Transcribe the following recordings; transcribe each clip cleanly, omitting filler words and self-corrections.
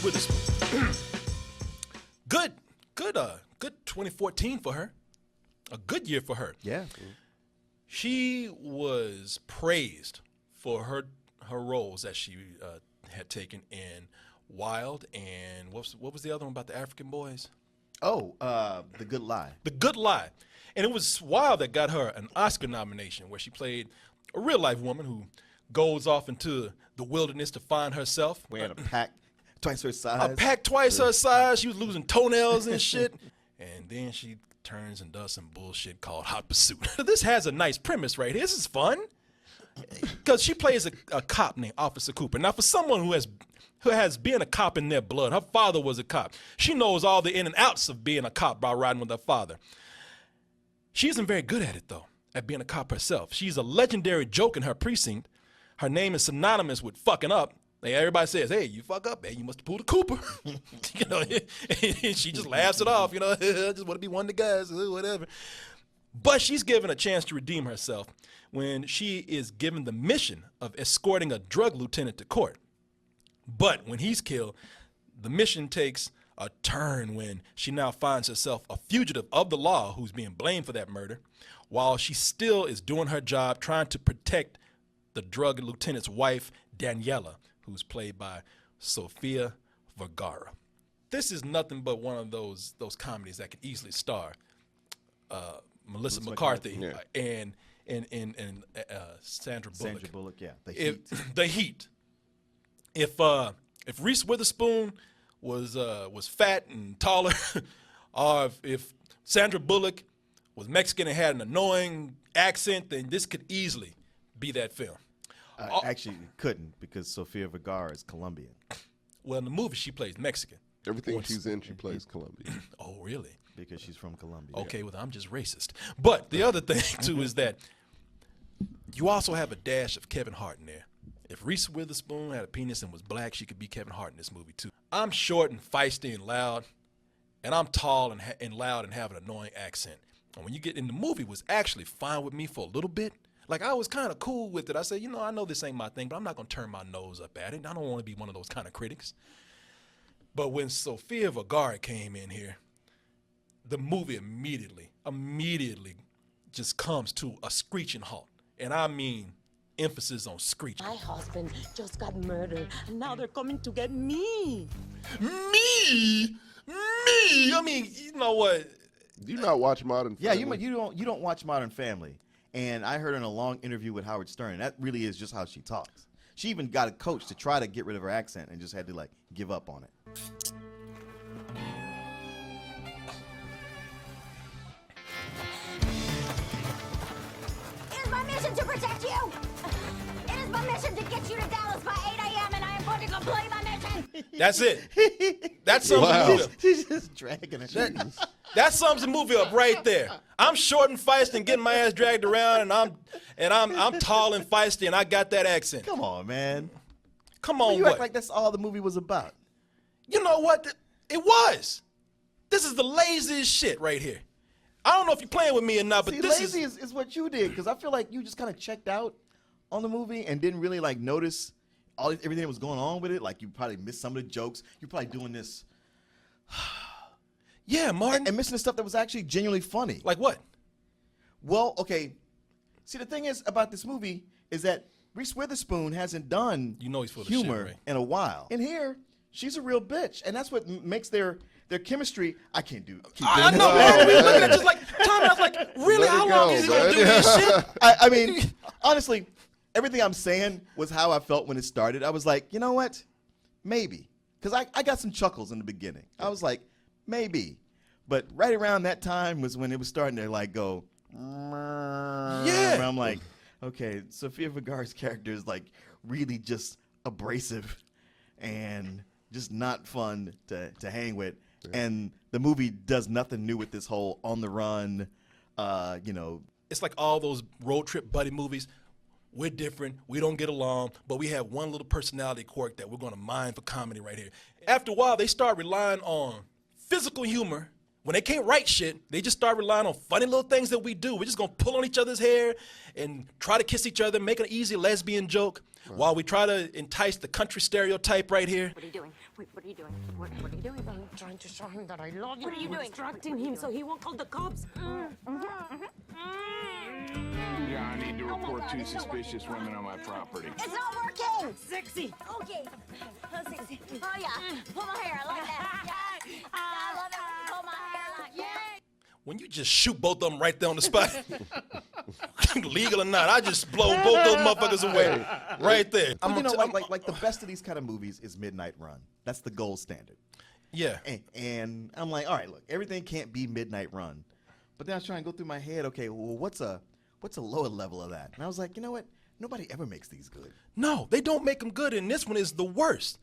Reese Witherspoon. Good 2014 for her. A good year for her. Yeah. She was praised for her roles that she had taken in Wild and what was the other one about the African boys? Oh, The Good Lie. The Good Lie. And it was Wild that got her an Oscar nomination where she played a real life woman who goes off into the wilderness to find herself. Wearing a pack twice her size. A pack twice her size. She was losing toenails and shit. And then she turns and does some bullshit called Hot Pursuit. This has a nice premise right here. This is fun. Because she plays a cop named Officer Cooper. Now, for someone who has been a cop in their blood, her father was a cop. She knows all the in and outs of being a cop by riding with her father. She isn't very good at it, though, at being a cop herself. She's a legendary joke in her precinct. Her name is synonymous with fucking up. Like everybody says, hey, you fuck up, man. You must have pulled a Cooper. You know, and she just laughs it off. You know, I just want to be one of the guys, whatever. But she's given a chance to redeem herself when she is given the mission of escorting a drug lieutenant to court. But when he's killed, the mission takes a turn when she now finds herself a fugitive of the law who's being blamed for that murder, while she still is doing her job trying to protect the drug lieutenant's wife, Daniela, who's played by Sophia Vergara. This is nothing but one of those comedies that could easily star Melissa McCarthy and Sandra Bullock. Sandra Bullock, yeah. The Heat. If Reese Witherspoon was fat and taller, or if Sandra Bullock was Mexican and had an annoying accent, then this could easily be that film. Actually, it couldn't because Sophia Vergara is Colombian. Well, in the movie, she plays Mexican. Everything she's in, she plays Colombian. Oh, really? Because she's from Colombia. Okay, well, I'm just racist. But the other thing, too, is that you also have a dash of Kevin Hart in there. If Reese Witherspoon had a penis and was black, she could be Kevin Hart in this movie, too. I'm short and feisty and loud, and I'm tall and loud and have an annoying accent. And when you get in the movie, it was actually fine with me for a little bit. Like, I was kind of cool with it. I said, I know this ain't my thing, but I'm not going to turn my nose up at it. I don't want to be one of those kind of critics. But when Sophia Vergara came in here, the movie immediately just comes to a screeching halt. And I mean emphasis on screeching. My husband just got murdered, and now they're coming to get me. Me? I mean, you know what? Do you not watch Modern Family? Yeah, you don't watch Modern Family. And I heard in a long interview with Howard Stern, that really is just how she talks. She even got a coach to try to get rid of her accent and just had to, give up on it. It is my mission to protect you. It is my mission to get you to Dallas by 8 a.m. and I am going to complete my mission. That's it. That's something Wow. to do. She's just dragging it. That sums the movie up right there. I'm short and feisty and getting my ass dragged around, and I'm tall and feisty, and I got that accent. Come on, man. Come on, You what? act like that's all the movie was about. You know what? It was. This is the laziest shit right here. I don't know if you're playing with me or not, but See, this lazy is what you did, because I feel like you just kind of checked out on the movie and didn't really notice everything that was going on with it. Like you probably missed some of the jokes. You're probably doing this. Yeah, Martin. And missing the stuff that was actually genuinely funny. Like what? Well, okay. See, the thing is about this movie is that Reese Witherspoon hasn't done You know he's full of humor shit, right? in a while. And here, she's a real bitch, and that's what makes their chemistry. I can't keep I doing know, this. man. We looking at just like Tommy. I was like, really? Let it How go, long is he gonna man. do this shit? I mean, honestly, everything I'm saying was how I felt when it started. I was like, you know what? Maybe. Because I got some chuckles in the beginning. I was like, maybe. But right around that time was when it was starting to go, Yeah. and I'm like, okay, Sophia Vergara's character is really just abrasive and just not fun to hang with. Yeah. And the movie does nothing new with this whole on the run, It's like all those road trip buddy movies. We're different. We don't get along, but we have one little personality quirk that we're going to mine for comedy right here. After a while, they start relying on physical humor when they can't write shit, they just start relying on funny little things that we do. We're just gonna pull on each other's hair and try to kiss each other, make an easy lesbian joke while we try to entice the country stereotype right here. What are you doing? Wait, what are you doing? What are you doing? I'm trying to show him that I love him. What are you doing? Distracting him so he won't call the cops. Yeah, I need to report two suspicious women on my property. It's not working! Sexy. Okay. Oh, sexy. Oh, yeah. Pull my hair. I like that. Yeah. I love it when you pull my hair like that. When you just shoot both of them right there on the spot, legal or not, I just blow both those motherfuckers away right there. But, you know, like the best of these kind of movies is Midnight Run. That's the gold standard. Yeah. And I'm like, all right, look, everything can't be Midnight Run. But then I was trying to go through my head, okay, well, what's a lower level of that? And I was like, you know what? Nobody ever makes these good. No, they don't make them good, and this one is the worst.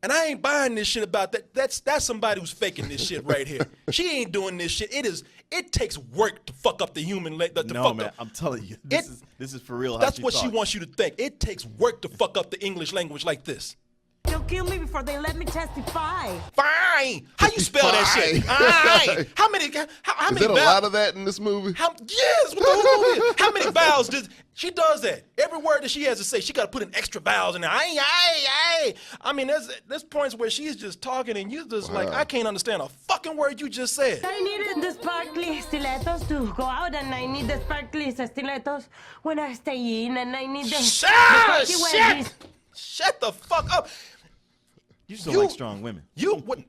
And I ain't buying this shit about that. That's somebody who's faking this shit right here. She ain't doing this shit. It takes work to fuck up the human leg. No, man, I'm telling you, this is for real. That's what she wants you to think. It takes work to fuck up the English language like this. They'll kill me before they let me testify. Fine. How you spell that shit? Fine. How many? How Is many? there a lot of that in this movie? Yes. What the whole movie is. How many vowels does she does that? Every word that she has to say, she got to put in extra vowels in there. I mean, there's points where she's just talking and you just like, I can't understand a fucking word you just said. I needed the sparkly stilettos to go out, and I need the sparkly stilettos when I stay in, and I need the Shut the fuck up. You just don't like strong women. You what?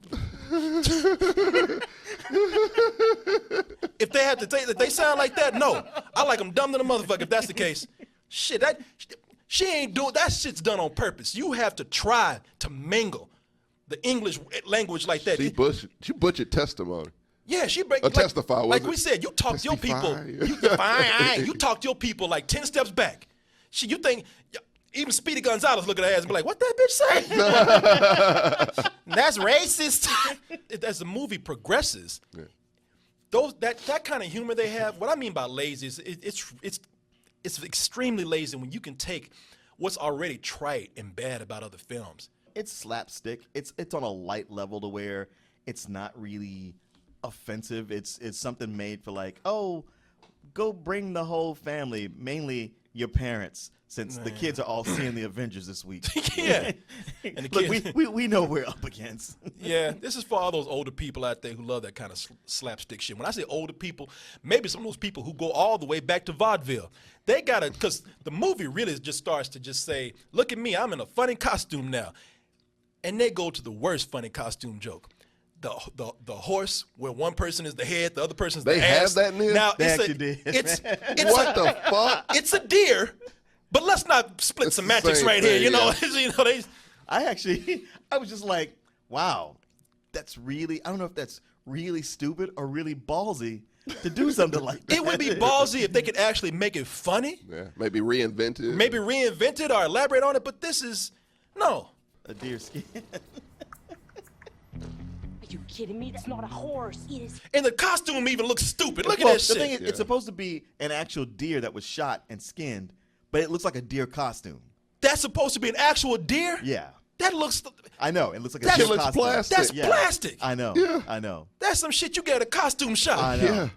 If they have to take, if they sound like that, no. I like them dumb than a motherfucker. If that's the case, shit, she ain't doing that. Shit's done on purpose. You have to try to mingle the English language like that. She butchered testimony. Yeah, she break. Testify. Like we said, you talk to your people. You talk to your people like 10 steps back. You think. Even Speedy Gonzalez look at her ass and be like, what that bitch say? That's racist. As the movie progresses, that kind of humor they have, what I mean by lazy is it's extremely lazy when you can take what's already trite and bad about other films. It's slapstick. It's on a light level to where it's not really offensive. It's something made for like, oh, go bring the whole family, mainly your parents, since the kids are all seeing the Avengers this week. Yeah. And the Look, kids, we know we're up against. yeah, this is for all those older people out there who love that kind of slapstick shit. When I say older people, maybe some of those people who go all the way back to vaudeville. They gotta, because the movie really just starts to just say, look at me, I'm in a funny costume now. And they go to the worst funny costume joke. The horse where one person is the head, the other person's the ass. They have that in there? Now, They actually did. It's What the fuck? It's a deer, but let's not split It's the semantics same right here. thing, You know, yeah. I was just like, wow, that's really, I don't know if that's really stupid or really ballsy to do something like that. It would be ballsy if they could actually make it funny, Yeah, maybe reinvent it. maybe reinvent it or elaborate on it, but this is, no. A deer skin. Are you kidding me? It's not a horse. It is. And the costume even looks stupid. Look at Well, that the shit. thing is, it's supposed to be an actual deer that was shot and skinned, but it looks like a deer costume. That's supposed to be an actual deer? Yeah. That looks, I know. It looks like a That deer looks costume. plastic. that's Yeah. plastic. I know. Yeah. I know. That's some shit you get at a costume shop. I know. Yeah.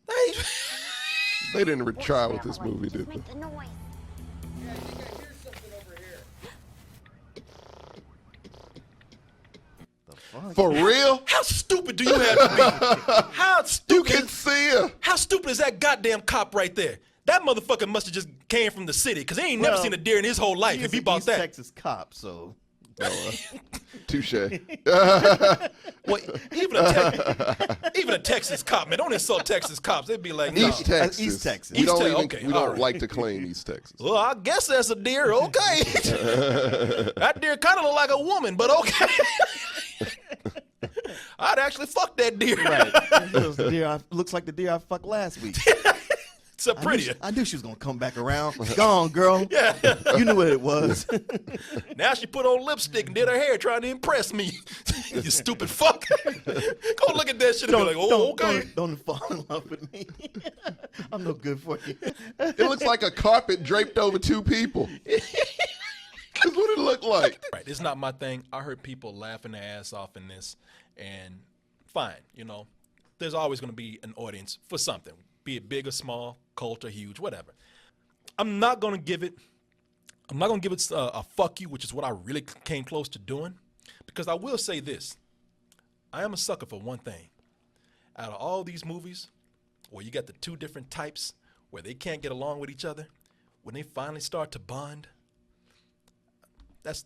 Hey, They didn't try with this movie, did they? Make the noise. For real? how stupid do you have to be? How You stupid? can see her. How stupid is that goddamn cop right there? That motherfucker must have just came from the city because he ain't never Well, seen a deer in his whole life if he He's bought East that. Texas cop, so. Touche. Well, even a Texas cop, man, don't insult Texas cops. They'd be like, no. East Texas. East Texas. We don't East even. Te- okay, we all don't right. like to claim East Texas. Well, I guess that's a deer. Okay. That deer kind of look like a woman, but okay. I'd actually fuck that deer. Right. Looks like the deer I fucked last week. Except prettier. I knew she was going to come back around. Go on, girl. Yeah. You knew what it was. Now she put on lipstick and did her hair trying to impress me. You stupid fuck. Go look at that shit and be like, oh, okay. Don't fall in love with me. I'm no good for you. It looks like a carpet draped over two people. That's what it looked like. Right, it's not my thing. I heard people laughing their ass off in this, and fine, you know. there's always going to be an audience for something, be it big or small, cult or huge, whatever. I'm not going to give it a fuck you, which is what I really came close to doing, because I will say this. I am a sucker for one thing. Out of all these movies where you got the two different types where they can't get along with each other, when they finally start to bond, that's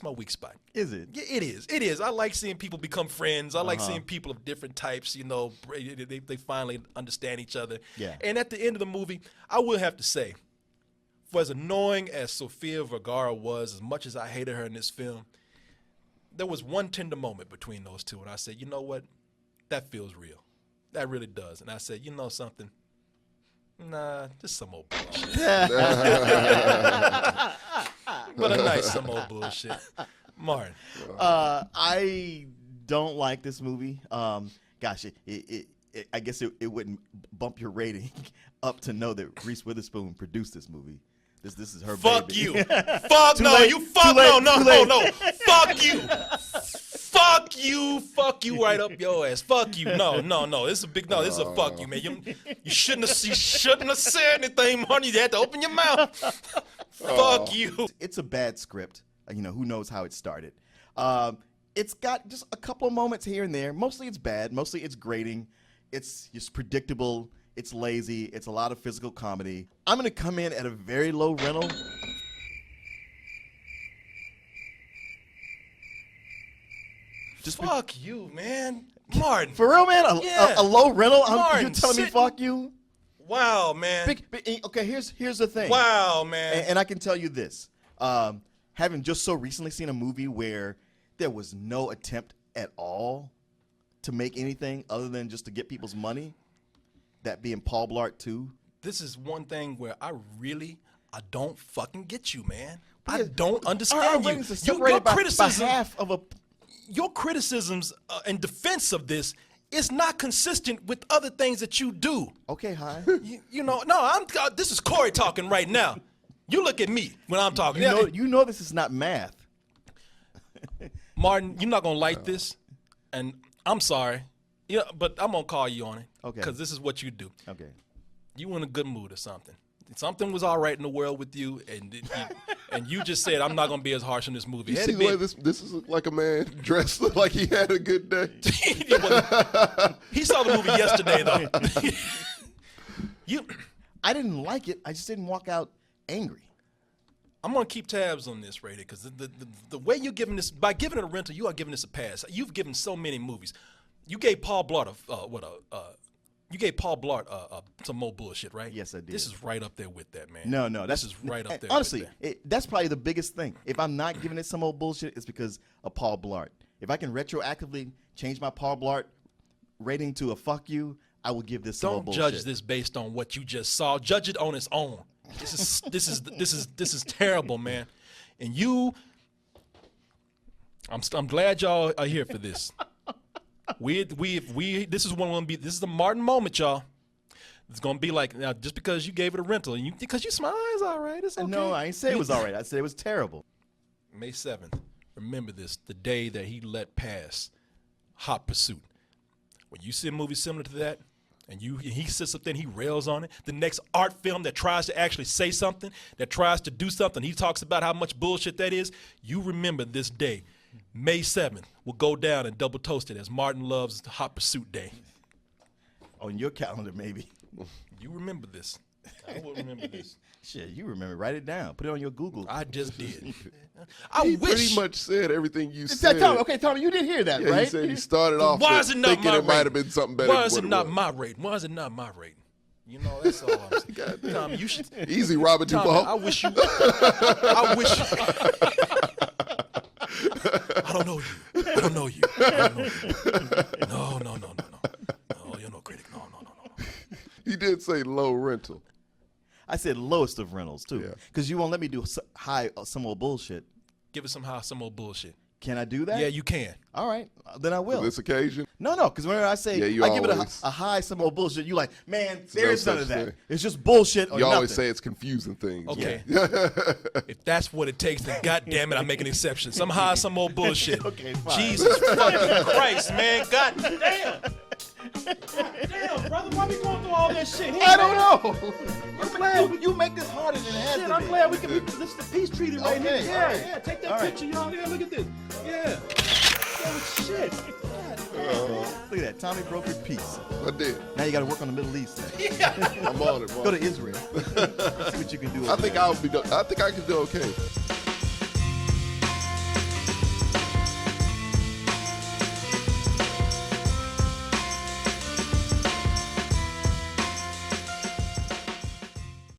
my weak spot. Is it? Yeah, it is. It is. I like seeing people become friends. I like seeing people of different types, they finally understand each other. Yeah. And at the end of the movie, I will have to say, for as annoying as Sophia Vergara was, as much as I hated her in this film, there was one tender moment between those two. And I said, you know what? That feels real. That really does. And I said, you know something? Nah, just some old bullshit. But a nice some old bullshit. Martin. I don't like this movie. Gosh, I guess it wouldn't bump your rating up to know that Reese Witherspoon produced this movie. This is her Fuck baby. you. Fuck no. late. You fuck Too late. no. Fuck you. Fuck you. Fuck you right up your ass. Fuck you. No. This is a big no. This is a fuck you, man. You shouldn't have said anything, Martin. You had to open your mouth. Fuck you. It's a bad script. Who knows how it started. It's got just a couple of moments here and there. Mostly it's bad. Mostly it's grating. It's just predictable. It's lazy. It's a lot of physical comedy. I'm going to come in at a very low rental. Fuck you, man. Martin. For real, man? Yeah. A low rental? Martin, You're telling me fuck you? Wow, man. Okay, here's the thing. Wow, man. And I can tell you this. Having just so recently seen a movie where there was no attempt at all to make anything other than just to get people's money, that being Paul Blart 2. This is one thing where I don't fucking get you, man. I Yeah, don't our understand you. ratings are separated by half of a... Your criticisms in defense of this is not consistent with other things that you do. Okay, hi. This is Corey talking right now. You look at me when I'm talking. You know this is not math. Martin, you're not gonna like this, and I'm sorry. Yeah, but I'm gonna call you on it. Okay. Because this is what you do. Okay. You in a good mood or something. Something was all right in the world with you, and you just said, I'm not gonna be as harsh in this movie. You see the way this is like a man dressed like he had a good day. He saw the movie yesterday, though. I didn't like it. I just didn't walk out angry. I'm gonna keep tabs on this, Rady, because the way you're giving this, by giving it a rental, you are giving this a pass. You've given so many movies. You gave Paul Blart some more bullshit, right? Yes, I did. This is right up there with that, man. No, this is right up there. Honestly, with that. that's probably the biggest thing. If I'm not giving it some old bullshit, it's because of Paul Blart. If I can retroactively change my Paul Blart rating to a fuck you, I will give this some old bullshit. Don't judge this based on what you just saw. Judge it on its own. This is terrible, man. And I'm glad y'all are here for this. This is the Martin moment, y'all. It's gonna be like, now, just because you gave it a rental and because you smile, it's all right. It's okay. No, I ain't say it was all right. I said it was terrible. May 7th. Remember this: the day that he let pass Hot Pursuit. When you see a movie similar to that, and he sits up there and he rails on it, the next art film that tries to actually say something, that tries to do something, he talks about how much bullshit that is. You remember this day. May 7th will go down and double toast it as Martin Love's Hot Pursuit Day. On your calendar, maybe. You remember this. I will remember this. Shit, you remember. Write it down. Put it on your Google. I just did. He pretty much said everything you said. Tommy, you did hear that, Yeah, right? he said he started off Why is it not thinking my it might have rating? been something better. Why is it than not what my rating? Why is it not my rating? You know, that's all I'm saying. Goddamn. Tommy, you should. Easy, Robert Tommy, Duvall. I wish. I don't know you. I don't know you. No, you're no critic. No. He did say low rental. I said lowest of rentals, too. Yeah. Because you won't let me do some old bullshit. Give us some old bullshit. Can I do that? Yeah, you can. All right. Then I will. For this occasion. No, because whenever I say, Yeah, you I give it always- a high, some old bullshit, you like, man, no there's none such of that. thing. It's just bullshit or You nothing. always say it's confusing things. Okay. If that's what it takes, then goddamn it, I make an exception. Some high, some old bullshit. Okay, fine. Jesus fucking Christ, man. God damn. Damn, brother, why we going through all that shit? I don't know. I'm glad You make this harder than it has Shit, to I'm be. glad we can. This is the peace treaty right Okay, here. all right. Yeah, take that All right. picture, y'all. Yeah, look at this. Yeah. Oh, shit. Look at that. Tommy brokered peace. I did. Now you got to work on the Middle East. I'm on it, bro. Go to Israel. See what you can do. I think I can do okay.